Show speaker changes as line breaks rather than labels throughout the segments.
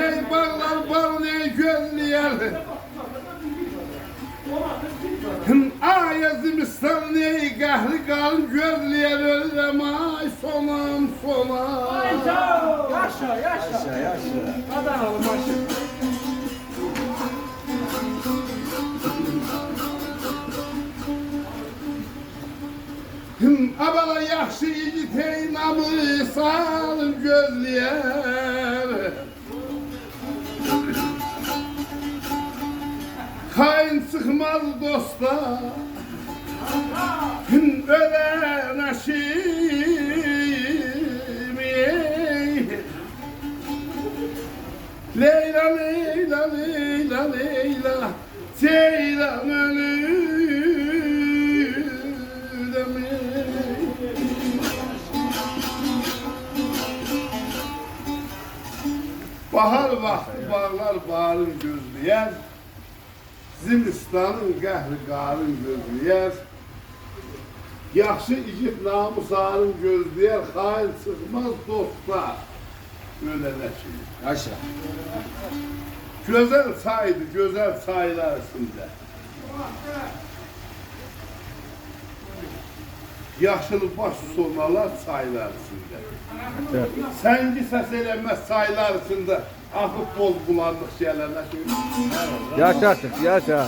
ney bağlar bal ney gözleyer. Aya zimistan ney gahri kalın gözleyer. Ölürem ay sonam sonam.
Yaşa. Adanalı maşın.
Abala yaxşı yiğitey namı salın gözleyer. Kayın çıkmaz dosta, ölen aşimi. Leyla Leyla Leyla Leyla Ceylan ölür mi? Bahar vakti bağlar bağrın gözleyer. Zimistanın qəhri qarın gözləyər. Yaxşı igid namus arın gözləyər. Xain çıxmaz dostlar ölənə kimi.
Yaşa.
Gözəl çaydır, gözəl çaylar içində. Yaşılı baş sonalar çaylar içində. Səngi səs eləməz çaylar içində. Akıp bol bulandık şeylerine şimdi.
Yaşa artık, yaşa.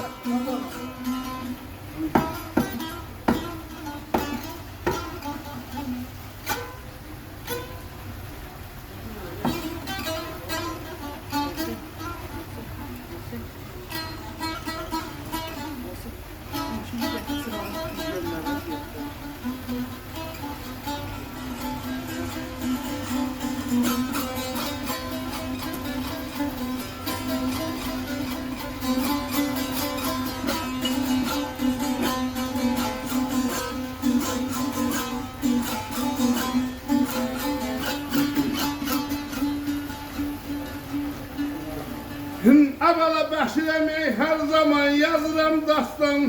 Abala bəşirəmək hər zaman yazıram dastan.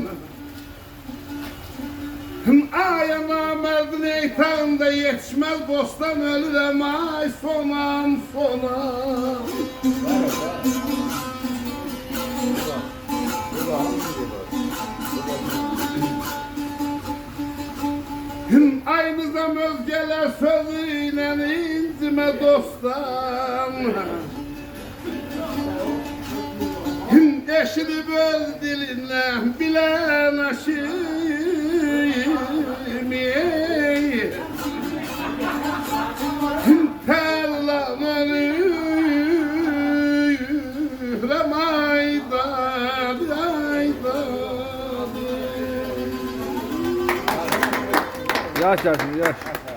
Aya namərdin eytağında yetişməz bostan. Ölürəm ay sonam sonam. Aynızam özgələr sözü ilə incimə dostan. Eşidib öz dilindən bilən aşimi. Tərlan ölürəm aydad, aydad.
Yaşa, yaşa.